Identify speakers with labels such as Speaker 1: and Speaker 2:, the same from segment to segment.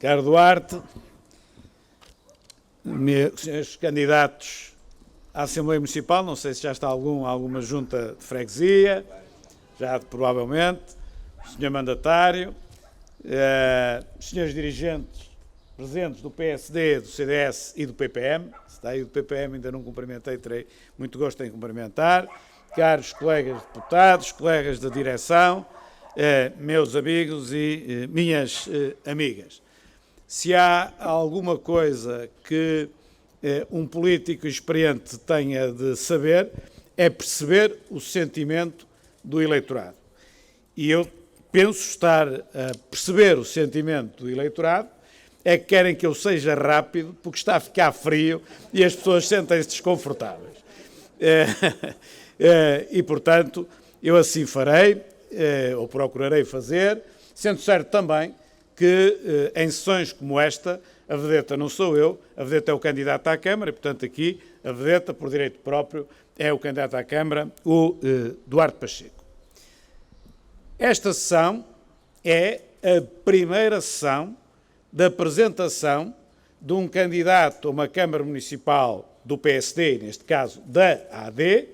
Speaker 1: Caro Duarte, senhores candidatos à Assembleia Municipal, não sei se já está alguma junta de freguesia, já provavelmente, senhor mandatário, senhores dirigentes presentes do PSD, do CDS e do PPM, se está aí do PPM ainda não cumprimentei, terei muito gosto em cumprimentar, caros colegas deputados, colegas da direção, meus amigos e minhas amigas. Se há alguma coisa que um político experiente tenha de saber, é perceber o sentimento do eleitorado. E eu penso estar a perceber o sentimento do eleitorado, é que querem que eu seja rápido, porque está a ficar frio e as pessoas sentem-se desconfortáveis. E, portanto, eu assim farei, ou procurarei fazer, sendo certo também que em sessões como esta, a vedeta não sou eu, a vedeta é o candidato à Câmara, e, portanto, aqui a vedeta, por direito próprio, é o candidato à Câmara, o Duarte Pacheco. Esta sessão é a primeira sessão da apresentação de um candidato a uma Câmara Municipal do PSD, neste caso da AD,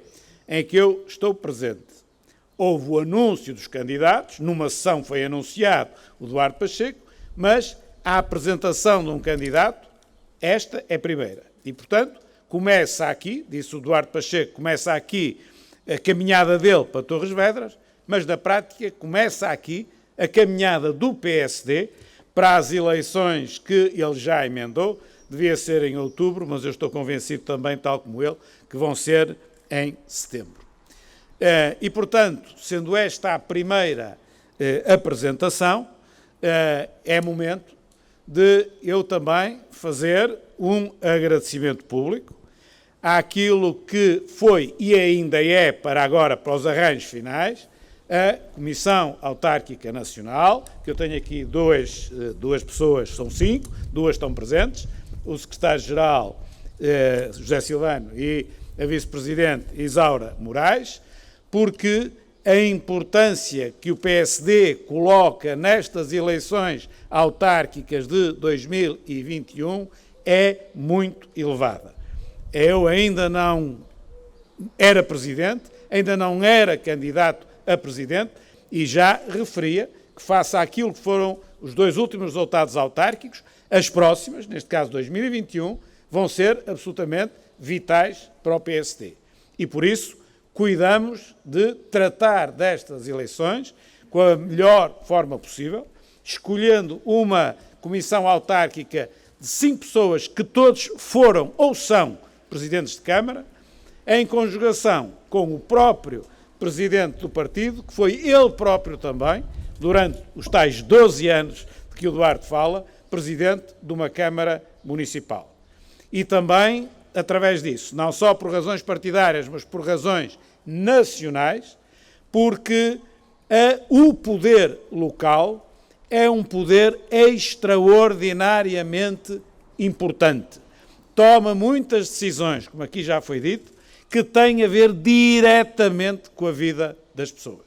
Speaker 1: em que eu estou presente. Houve o anúncio dos candidatos, numa sessão foi anunciado o Duarte Pacheco, mas a apresentação de um candidato, esta é a primeira. E, portanto, começa aqui, disse o Duarte Pacheco, começa aqui a caminhada dele para Torres Vedras, mas na prática começa aqui a caminhada do PSD para as eleições que ele já emendou, devia ser em outubro, mas eu estou convencido também, tal como ele, que vão ser em setembro. E, portanto, sendo esta a primeira apresentação, é momento de eu também fazer um agradecimento público àquilo que foi e ainda é para agora, para os arranjos finais, a Comissão Autárquica Nacional, que eu tenho aqui duas pessoas, são 5, 2 estão presentes, o secretário-geral José Silvano e a vice-presidente Isaura Moraes, porque a importância que o PSD coloca nestas eleições autárquicas de 2021 é muito elevada. Eu ainda não era presidente, ainda não era candidato a presidente e já referia que, face àquilo que foram os 2 últimos resultados autárquicos, as próximas, neste caso 2021, vão ser absolutamente vitais para o PSD. E, por isso, cuidamos de tratar destas eleições com a melhor forma possível, escolhendo uma comissão autárquica de 5 pessoas que todos foram ou são presidentes de Câmara, em conjugação com o próprio presidente do partido, que foi ele próprio também, durante os tais 12 anos de que o Duarte fala, presidente de uma Câmara Municipal. E também, através disso, não só por razões partidárias, mas por razões nacionais, porque o poder local é um poder extraordinariamente importante. Toma muitas decisões, como aqui já foi dito, que têm a ver diretamente com a vida das pessoas.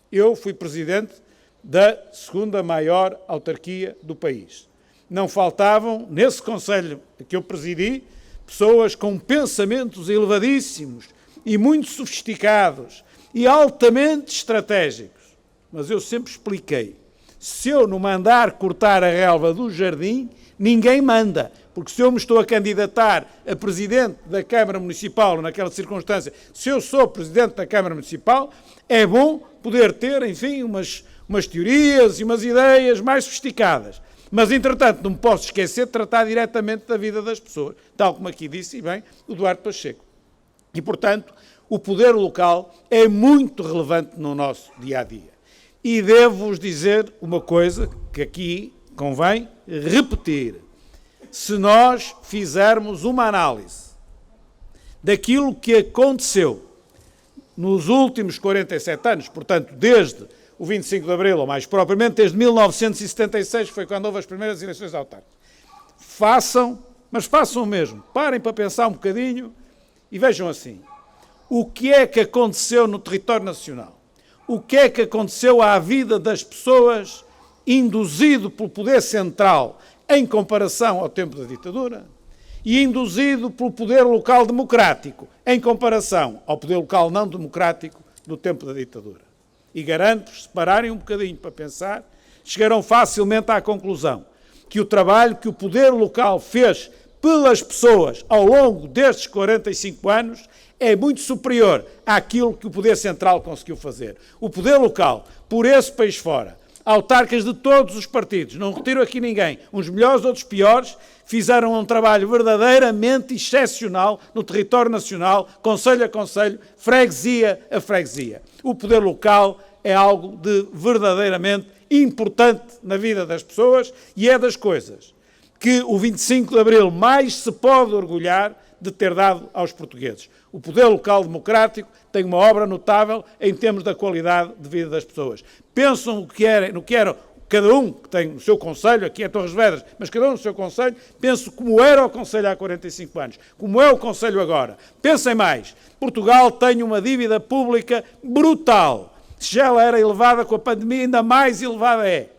Speaker 1: Eu fui presidente da 2ª maior autarquia do país. Não faltavam, nesse conselho que eu presidi, pessoas com pensamentos elevadíssimos e muito sofisticados e altamente estratégicos. Mas eu sempre expliquei, se eu não mandar cortar a relva do jardim, ninguém manda. Porque se eu me estou a candidatar a presidente da Câmara Municipal, naquela circunstância, se eu sou presidente da Câmara Municipal, é bom poder ter, enfim, umas teorias e umas ideias mais sofisticadas. Mas, entretanto, não me posso esquecer de tratar diretamente da vida das pessoas, tal como aqui disse, e bem, o Duarte Pacheco. E, portanto, o poder local é muito relevante no nosso dia-a-dia. E devo-vos dizer uma coisa que aqui convém repetir. Se nós fizermos uma análise daquilo que aconteceu nos últimos 47 anos, portanto, desde o 25 de Abril, ou mais propriamente, desde 1976, que foi quando houve as primeiras eleições autárquicas, façam o mesmo. Parem para pensar um bocadinho e vejam assim. O que é que aconteceu no território nacional? O que é que aconteceu à vida das pessoas induzido pelo poder central, em comparação ao tempo da ditadura, e induzido pelo poder local democrático, em comparação ao poder local não democrático do tempo da ditadura. E garanto-vos, se pararem um bocadinho para pensar, chegarão facilmente à conclusão que o trabalho que o poder local fez pelas pessoas ao longo destes 45 anos é muito superior àquilo que o poder central conseguiu fazer. O poder local, por esse país fora, autarcas de todos os partidos, não retiro aqui ninguém, uns melhores, outros piores, fizeram um trabalho verdadeiramente excepcional no território nacional, concelho a concelho, freguesia a freguesia. O poder local é algo de verdadeiramente importante na vida das pessoas e é das coisas que o 25 de Abril mais se pode orgulhar de ter dado aos portugueses. O poder local democrático tem uma obra notável em termos da qualidade de vida das pessoas. Pensam no que era cada um que tem no seu concelho, aqui é Torres Vedras, mas cada um no seu concelho, penso como era o concelho há 45 anos, como é o concelho agora. Pensem mais, Portugal tem uma dívida pública brutal. Se já ela era elevada com a pandemia, ainda mais elevada é.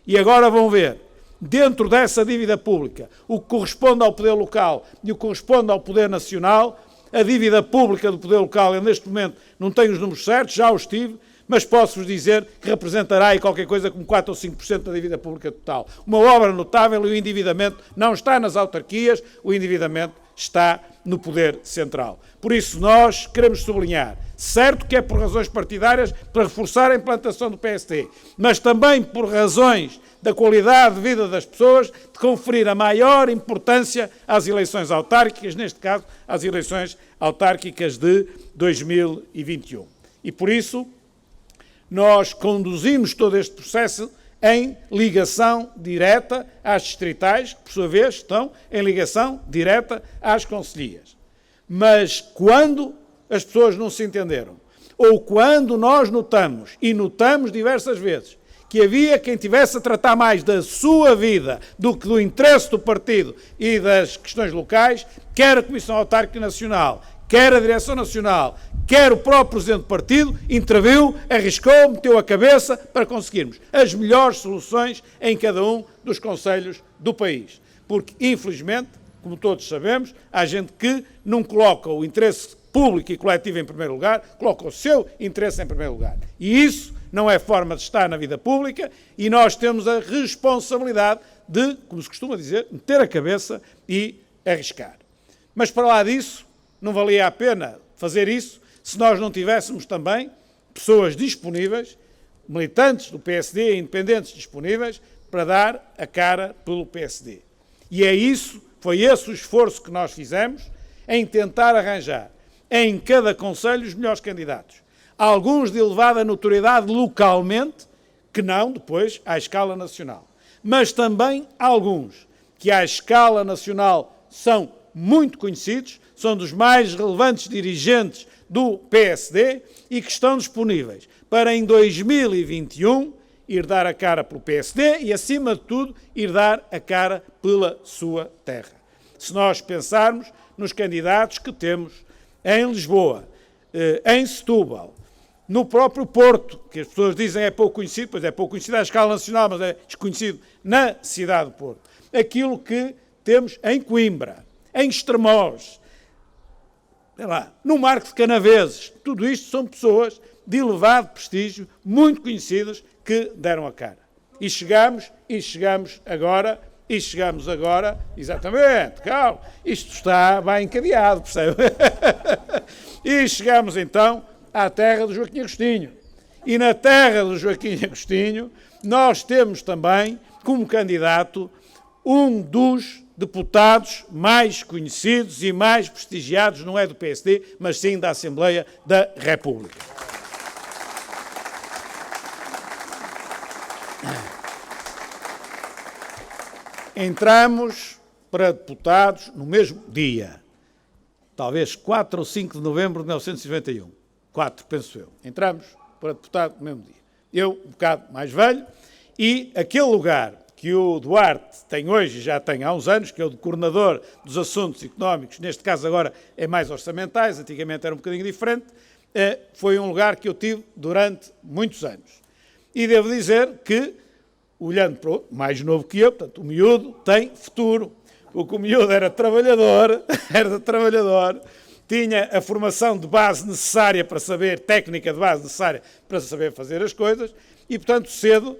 Speaker 1: E agora vão ver, dentro dessa dívida pública, o que corresponde ao poder local e o que corresponde ao poder nacional, a dívida pública do poder local, eu neste momento não tenho os números certos, já os tive, mas posso-vos dizer que representará aí qualquer coisa como 4 ou 5% da dívida pública total. Uma obra notável e o endividamento não está nas autarquias, o endividamento está no poder central. Por isso nós queremos sublinhar, certo que é por razões partidárias, para reforçar a implantação do PSD, mas também por razões da qualidade de vida das pessoas, de conferir a maior importância às eleições autárquicas, neste caso, às eleições autárquicas de 2021. E por isso, nós conduzimos todo este processo em ligação direta às distritais, que por sua vez estão em ligação direta às concelhias. Mas quando as pessoas não se entenderam, ou quando nós notamos, e notamos diversas vezes, que havia quem tivesse a tratar mais da sua vida do que do interesse do partido e das questões locais, quer a Comissão Autárquica Nacional, quer a Direção Nacional, quer o próprio Presidente do Partido, interviu, arriscou, meteu a cabeça para conseguirmos as melhores soluções em cada um dos concelhos do país. Porque, infelizmente, como todos sabemos, há gente que não coloca o interesse público e coletivo em primeiro lugar, coloca o seu interesse em primeiro lugar. E isso não é forma de estar na vida pública e nós temos a responsabilidade de, como se costuma dizer, meter a cabeça e arriscar. Mas para lá disso, não valia a pena fazer isso se nós não tivéssemos também pessoas disponíveis, militantes do PSD e independentes disponíveis, para dar a cara pelo PSD. E é isso, foi esse o esforço que nós fizemos em tentar arranjar em cada concelho os melhores candidatos. Alguns de elevada notoriedade localmente, que não depois à escala nacional. Mas também alguns que à escala nacional são muito conhecidos, são dos mais relevantes dirigentes do PSD e que estão disponíveis para em 2021 ir dar a cara pelo PSD e, acima de tudo, ir dar a cara pela sua terra. Se nós pensarmos nos candidatos que temos em Lisboa, em Setúbal, no próprio Porto, que as pessoas dizem é pouco conhecido, pois é pouco conhecido à escala nacional, mas é desconhecido na cidade do Porto. Aquilo que temos em Coimbra, em Estremoz, no Marco de Canaveses, tudo isto são pessoas de elevado prestígio, muito conhecidas, que deram a cara. E chegamos agora, exatamente, calma, isto está bem encadeado, percebe? E chegamos então à terra do Joaquim Agostinho. E na terra do Joaquim Agostinho, nós temos também, como candidato, um dos deputados mais conhecidos e mais prestigiados, não é do PSD, mas sim da Assembleia da República. Entramos para deputados no mesmo dia, talvez 4 ou 5 de novembro de 1991. 4, penso eu. Entramos para deputado no mesmo dia. Eu, um bocado mais velho, e aquele lugar que o Duarte tem hoje, já tem há uns anos, que é o de coordenador dos assuntos económicos, neste caso agora é mais orçamentais, antigamente era um bocadinho diferente, foi um lugar que eu tive durante muitos anos. E devo dizer que olhando para o mais novo que eu, portanto, o miúdo tem futuro. Porque o miúdo era trabalhador, tinha a formação de base necessária para saber, técnica de base necessária para saber fazer as coisas, e, portanto, cedo,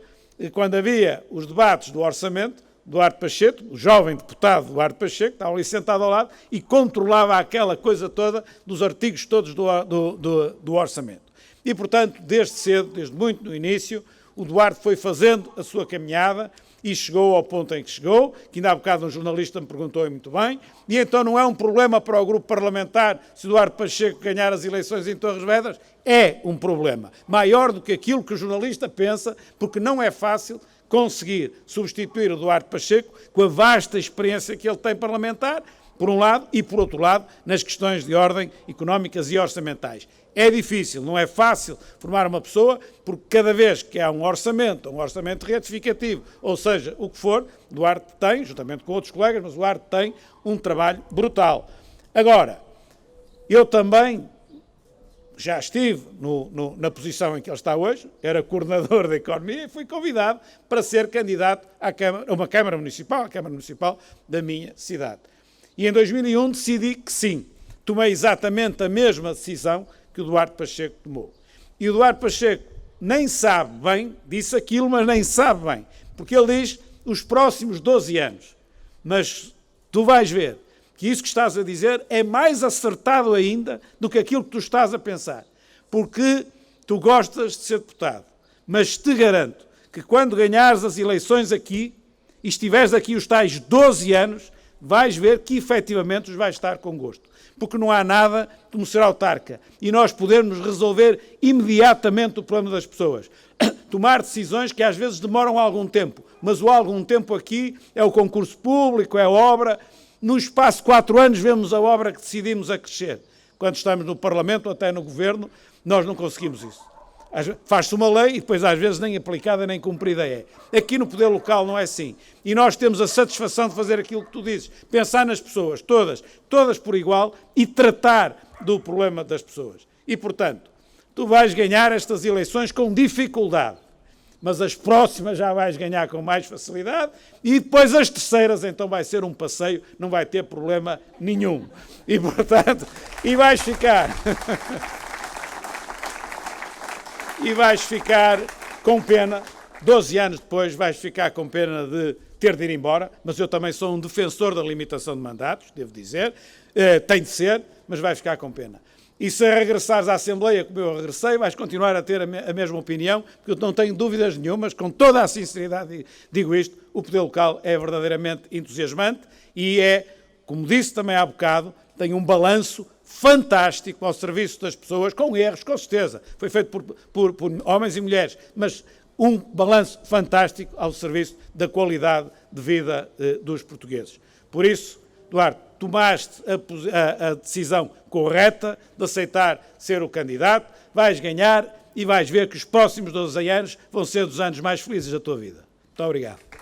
Speaker 1: quando havia os debates do orçamento, Duarte Pacheco, o jovem deputado Duarte Pacheco, estava ali sentado ao lado e controlava aquela coisa toda dos artigos todos do orçamento. E, portanto, desde cedo, desde muito no início, o Duarte foi fazendo a sua caminhada e chegou ao ponto em que chegou, que ainda há bocado um jornalista me perguntou muito bem, e então não é um problema para o grupo parlamentar se o Duarte Pacheco ganhar as eleições em Torres Vedras? É um problema maior do que aquilo que o jornalista pensa, porque não é fácil conseguir substituir o Duarte Pacheco com a vasta experiência que ele tem parlamentar, por um lado, e por outro lado, nas questões de ordem económicas e orçamentais. É difícil, não é fácil formar uma pessoa, porque cada vez que há um orçamento retificativo, ou seja, o que for, Duarte tem, juntamente com outros colegas, mas Duarte tem um trabalho brutal. Agora, eu também já estive na posição em que ele está hoje, era coordenador da Economia e fui convidado para ser candidato a uma Câmara Municipal, a Câmara Municipal da minha cidade. E em 2001 decidi que sim, tomei exatamente a mesma decisão que o Duarte Pacheco tomou. E o Duarte Pacheco nem sabe bem, disse aquilo, mas nem sabe bem, porque ele diz os próximos 12 anos. Mas tu vais ver que isso que estás a dizer é mais acertado ainda do que aquilo que tu estás a pensar. Porque tu gostas de ser deputado, mas te garanto que quando ganhares as eleições aqui e estiveres aqui os tais 12 anos, vais ver que efetivamente os vais estar com gosto. Porque não há nada como ser autarca e nós podermos resolver imediatamente o problema das pessoas. Tomar decisões que às vezes demoram algum tempo, mas o algum tempo aqui é o concurso público, é a obra. No espaço de 4 anos vemos a obra que decidimos a crescer. Quando estamos no Parlamento ou até no Governo, nós não conseguimos isso. Faz-se uma lei e depois às vezes nem aplicada nem cumprida é. Aqui no poder local não é assim. E nós temos a satisfação de fazer aquilo que tu dizes. Pensar nas pessoas, todas por igual e tratar do problema das pessoas. E, portanto, tu vais ganhar estas eleições com dificuldade. Mas as próximas já vais ganhar com mais facilidade e depois as terceiras então vai ser um passeio, não vai ter problema nenhum. E, portanto, vais ficar... E vais ficar com pena, 12 anos depois vais ficar com pena de ter de ir embora, mas eu também sou um defensor da limitação de mandatos, devo dizer, tem de ser, mas vais ficar com pena. E se regressares à Assembleia, como eu regressei, vais continuar a ter a mesma opinião, porque eu não tenho dúvidas nenhumas, com toda a sinceridade digo isto, o poder local é verdadeiramente entusiasmante e é, como disse também há bocado, tem um balanço fantástico ao serviço das pessoas, com erros, com certeza. Foi feito por homens e mulheres, mas um balanço fantástico ao serviço da qualidade de vida dos portugueses. Por isso, Duarte, tomaste a decisão correta de aceitar ser o candidato, vais ganhar e vais ver que os próximos 12 anos vão ser dos anos mais felizes da tua vida. Muito obrigado.